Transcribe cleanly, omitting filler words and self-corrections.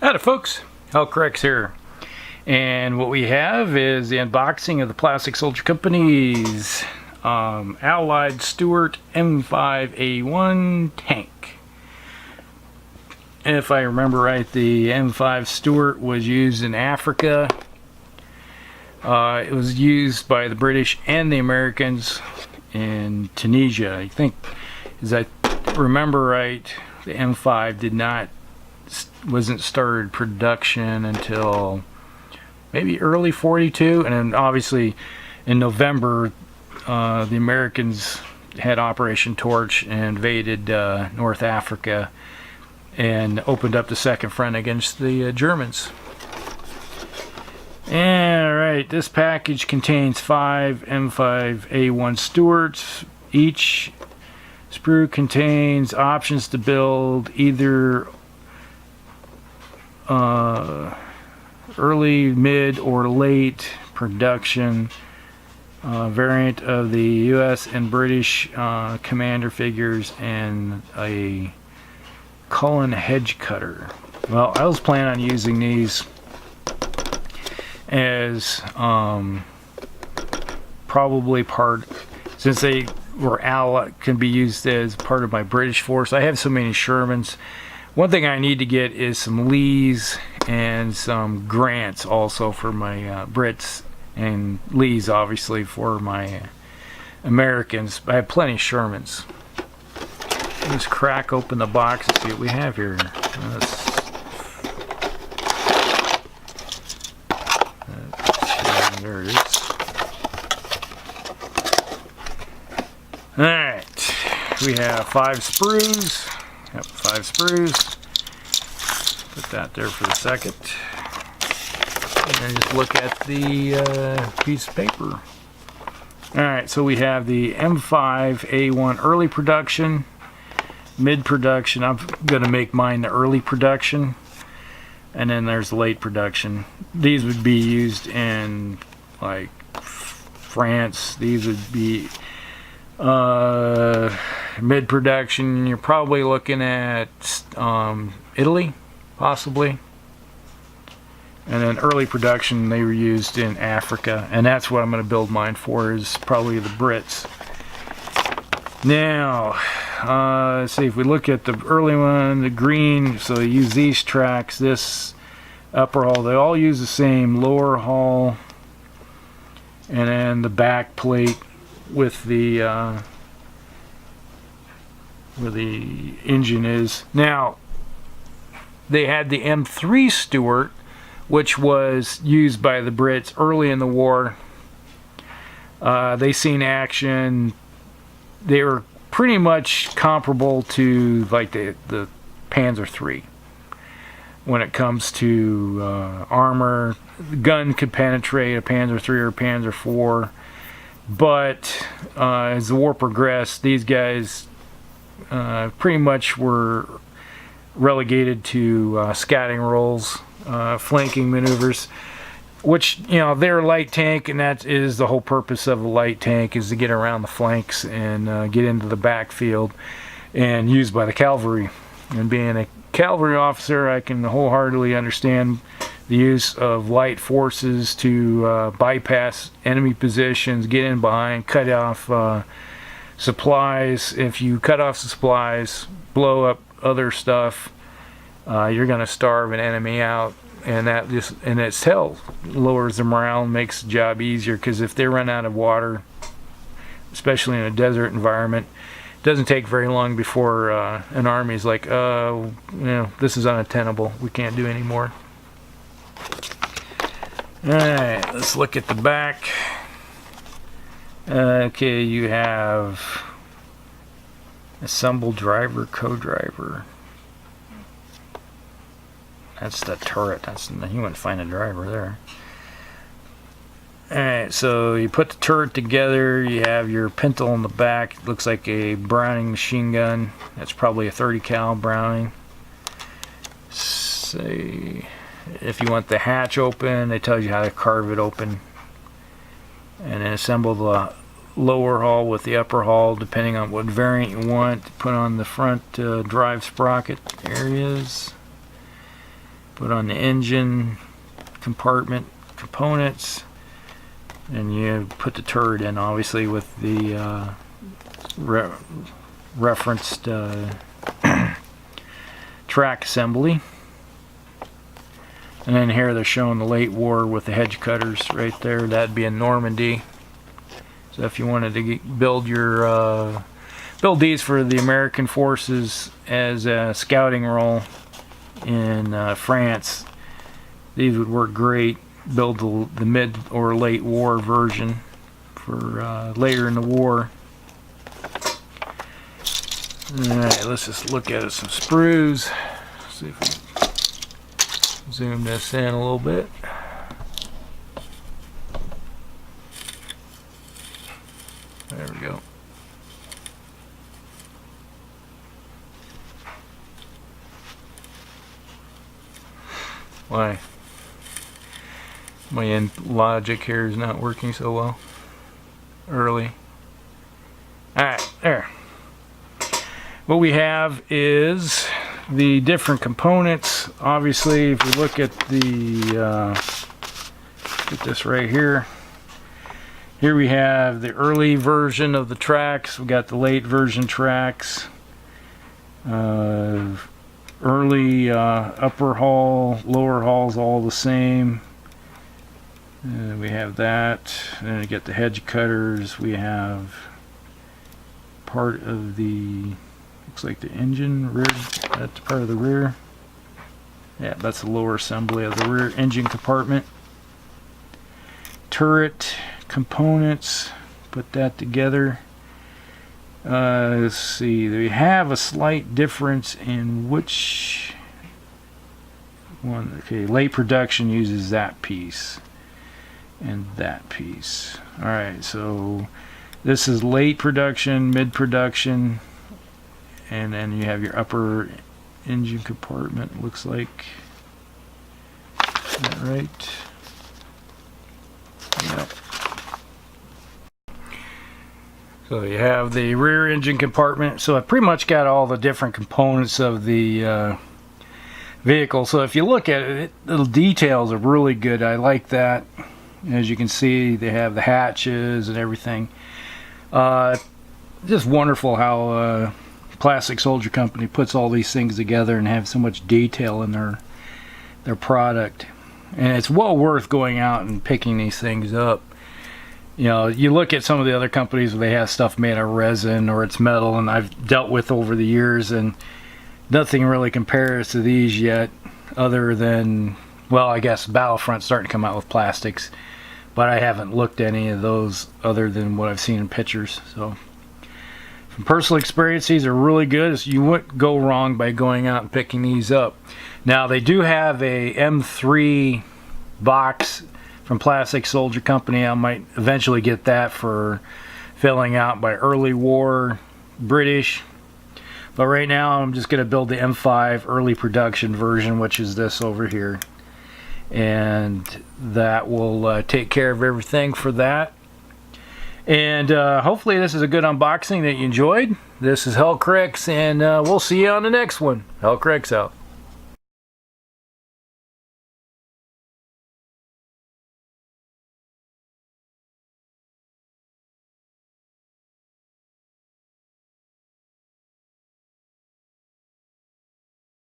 Howdy folks, Hellcrex here, and what we have is the unboxing of the Plastic Soldier Company's Allied Stuart M5A1 tank. If I remember right, the M5 Stuart was used in Africa. It was used by the British and the Americans in Tunisia. I think, as I remember right, the M5 wasn't started production until maybe early 42, and then obviously in November the Americans had Operation Torch and invaded North Africa and opened up the second front against the Germans. Alright, this package contains 5 M5A1 Stuarts. Each sprue contains options to build either early, mid, or late production variant of the US and British commander figures and a Cullen hedge cutter. Well, I was planning on using these as probably part, since they were allied, can be used as part of my British force. I have so many Shermans. One thing I need to get is some Lees and some Grants also for my Brits, and Lees obviously for my Americans. I have plenty of Shermans. Let's crack open the box and see what we have here. There it is. Alright, we have 5 sprues. Yep, 5 sprues. Put that there for a second. And then just look at the piece of paper. Alright, so we have the M5A1 early production, mid production. I'm going to make mine the early production. And then there's the late production. These would be used in like France. These would be mid production. You're probably looking at Italy, possibly. And then early production, they were used in Africa, and that's what I'm going to build mine for, is probably the Brits. Now, let's see, if we look at the early one, the green, so they use these tracks, this upper hull, they all use the same lower hull, and then the back plate with the where the engine is. Now, they had the M3 Stuart, which was used by the Brits early in the war. They seen action. They were pretty much comparable to like the Panzer III when it comes to armor. The gun could penetrate a Panzer III or a Panzer IV, but as the war progressed, these guys pretty much were relegated to scouting roles, flanking maneuvers, which, you know, they're a light tank, and that is the whole purpose of a light tank, is to get around the flanks and get into the backfield and used by the cavalry. And being a cavalry officer, I can wholeheartedly understand the use of light forces to bypass enemy positions, get in behind, cut off supplies. If you cut off the supplies, blow up other stuff, you're going to starve an enemy out, and that just in itself lowers the morale and makes the job easier, because if they run out of water, especially in a desert environment, it doesn't take very long before an army's like, you know, this is untenable, we can't do anymore. Alright, let's look at the back. Okay, you have assembled driver, co-driver. That's the turret. You wouldn't find a driver there. Alright, so you put the turret together. You have your pintle in the back. It looks like a Browning machine gun. That's probably a 30 cal Browning. Say, if you want the hatch open, it tells you how to carve it open. And then assemble the lower hull with the upper hull, depending on what variant you want. Put on the front drive sprocket. There it is. Put on the engine compartment components, and you put the turret in, obviously with the referenced track assembly. And then here they're showing the late war with the hedge cutters right there. That'd be in Normandy. So if you wanted to build your build these for the American forces as a scouting role in France, these would work great. Build the mid or late war version for later in the war. Alright, let's just look at some sprues. See if we can zoom this in a little bit. There we go. Why? My end logic here is not working so well. Early. Alright, there. What we have is the different components. Obviously, if we look at the get this right here. Here we have the early version of the tracks. We got the late version tracks. Early upper hull, lower hull's all the same. We have that. Then we get the hedge cutters. We have part of the, looks like the engine rear. That's part of the rear. Yeah, that's the lower assembly of the rear engine compartment. Turret components. Put that together. Let's see. We have a slight difference in which one. Okay, late production uses that piece and that piece. Alright, so this is late production, mid production, and then you have your upper engine compartment, looks like. Is that right? Yep. So you have the rear engine compartment. So I pretty much got all the different components of the vehicle. So if you look at it, the details are really good. I like that. As you can see, they have the hatches and everything. Just wonderful how Plastic Soldier Company puts all these things together and have so much detail in their product. And it's well worth going out and picking these things up. You know, you look at some of the other companies where they have stuff made of resin or it's metal, and I've dealt with over the years, and nothing really compares to these yet, other than, well, I guess Battlefront's starting to come out with plastics, but I haven't looked at any of those other than what I've seen in pictures. So from personal experience, these are really good. So you wouldn't go wrong by going out and picking these up. Now they do have a M3 box from Plastic Soldier Company. I might eventually get that for filling out by early war British. But right now I'm just going to build the M5 early production version, which is this over here. And that will take care of everything for that. And hopefully this is a good unboxing that you enjoyed. This is Hellcrix, and we'll see you on the next one. Hellcrix out.